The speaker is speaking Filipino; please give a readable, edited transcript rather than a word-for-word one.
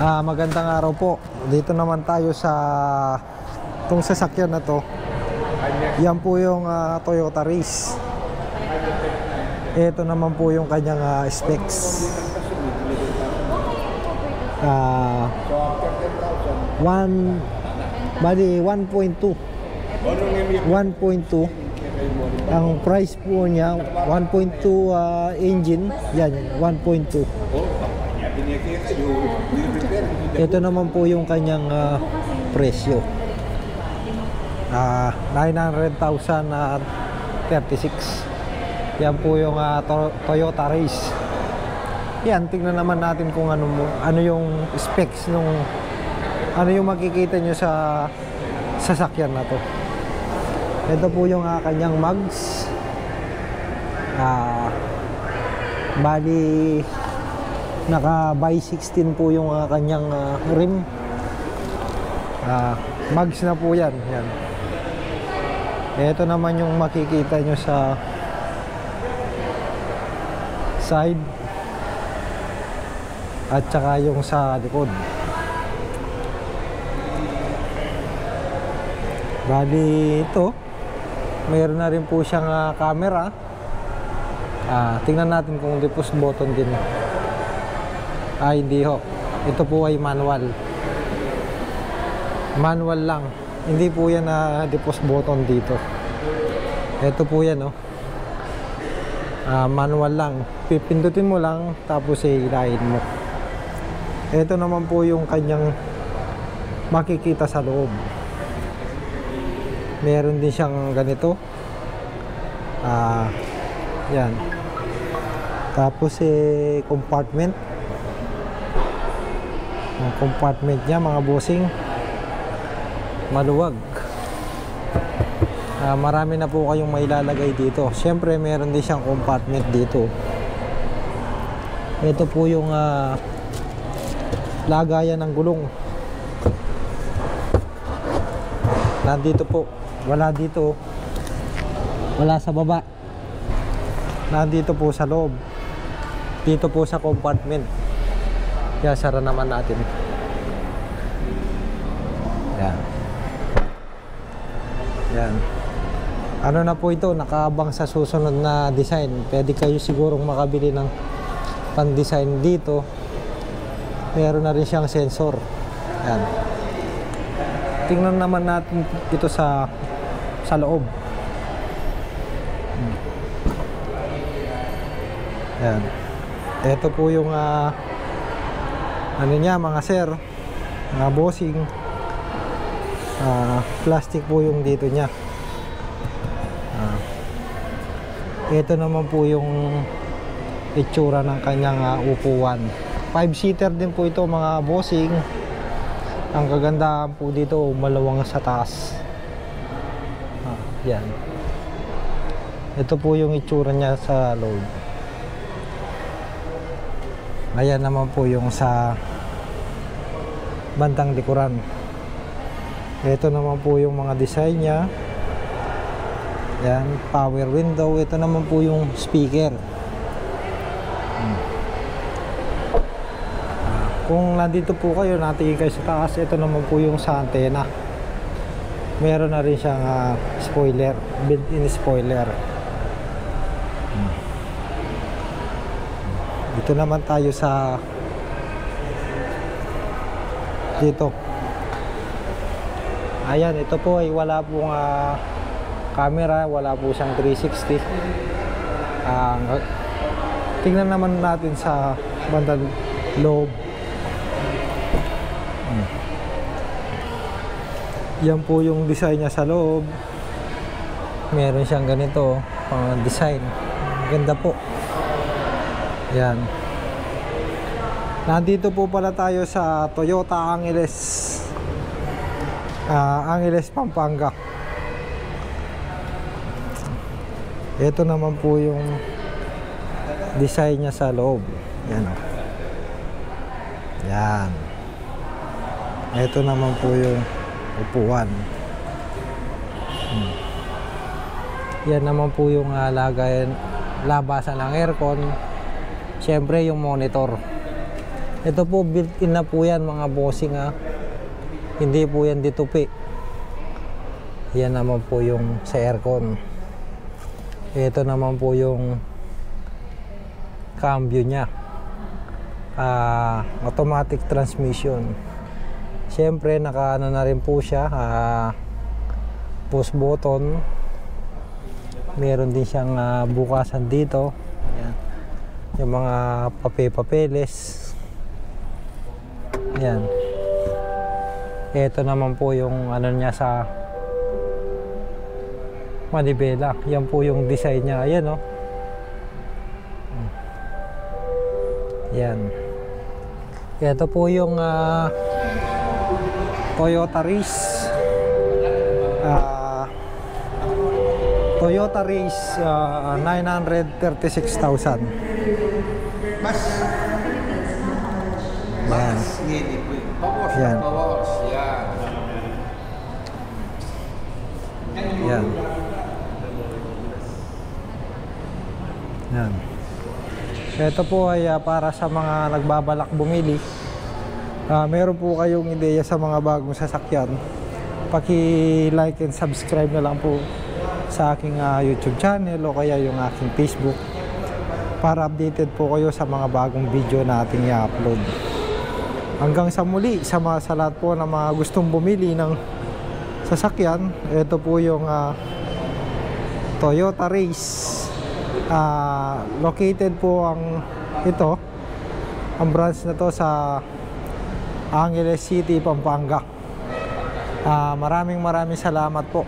Magandang araw po. Dito naman tayo sa itong sasakyan na to. Yan po yung Toyota Race. Ito naman po yung kanyang specs. 1.2. Ang price po niya 1.2 engine. Yan, 1.2. Ito naman po yung kanyang presyo. 900,036. Yan po yung Toyota Race. Yan, tingnan naman natin kung ano yung specs nung ano yung makikita nyo sa sasakyan na to. Ito po yung kanyang mags. Bali naka by 16 po yung kanyang rim. Mags na po yan. Yan. Ito naman yung makikita nyo sa side at saka yung sa likod. Bali ito, mayroon na rin po siyang camera. Tingnan natin kung deposit button din. Hindi ho. Ito po ay manual. Manual lang. Hindi po yan na deposit button dito. Ito po yan, oh. Manual lang. Pipindutin mo lang tapos hilahin mo. Ito naman po yung kanyang makikita sa loob. Meron din siyang ganito. Yan. Tapos compartment. Ang compartment niya, mga bossing, maluwag. Marami na po kayong mailalagay dito. Siyempre meron din siyang compartment dito. Ito po yung lagayan ng gulong. Nandito po. Wala dito. Wala sa baba. Nandito po sa loob. Dito po sa compartment. Kaya sara naman natin. Yan. Yan. Ano na po ito, nakaabang sa susunod na design. Pwede kayo sigurong makabili ng pan-design dito. Meron na rin siyang sensor. Yan. Tingnan naman natin ito sa loob. Yan. Ito po yung ano niya, mga sir, mga bossing. Plastic po yung dito niya. Ito naman po yung itsura ng kanyang upuan. 5-seater din po ito, mga bossing. Ang kagandahan po dito, malawang sa taas. Yan. Ito po yung itsura niya sa loob. Ayan naman po yung sa bandang likuran. Ito naman po yung mga design niya. Yan, power window. Ito naman po yung speaker. Kung nandito po kayo, natingin kayo sa taas, ito naman po yung sa antena. Meron na rin siyang spoiler, built-in spoiler. Dito naman tayo sa dito. Ayan, ito po ay wala pong camera, wala po siyang 360. Tingnan naman natin sa bandang loob. Yan po yung design niya sa loob. Meron siyang ganito, pang design. Ganda po. Yan. Nandito po pala tayo sa Toyota Angeles. Angeles, Pampanga. Ito naman po yung design niya sa loob. Yan o. Yan. Ito naman po yung upuan. Yan naman po yung lagayan, labasan ng aircon. Siyempre yung monitor. Ito po built-in na po yan mga bossing ha. Hindi po yan ditupi. Yan naman po yung sa aircon. Ito naman po yung cambio niya. Automatic transmission. Siyempre naka ano na rin po siya, push button. Meron din siyang bukasan dito. Yan. Yung mga papeles. Yan. Ito naman po yung ano niya sa manibela. Yan po yung design niya. Ayan, oh. Yan. Ito po yung Toyota Race. Toyota Race 936,000. Mas Yan. Yan. Yan. Yan. Ito po ay para sa mga nagbabalak bumili. Meron po kayong ideya sa mga bagong sasakyan, paki-like and subscribe na lang po sa aking YouTube channel o kaya yung aking Facebook para updated po kayo sa mga bagong video na ating i-upload. Hanggang sa muli, sa lahat po ng mga gustong bumili ng sasakyan, ito po yung Toyota Race. Located po ang branch na to sa Angeles City, Pampanga. Maraming salamat po.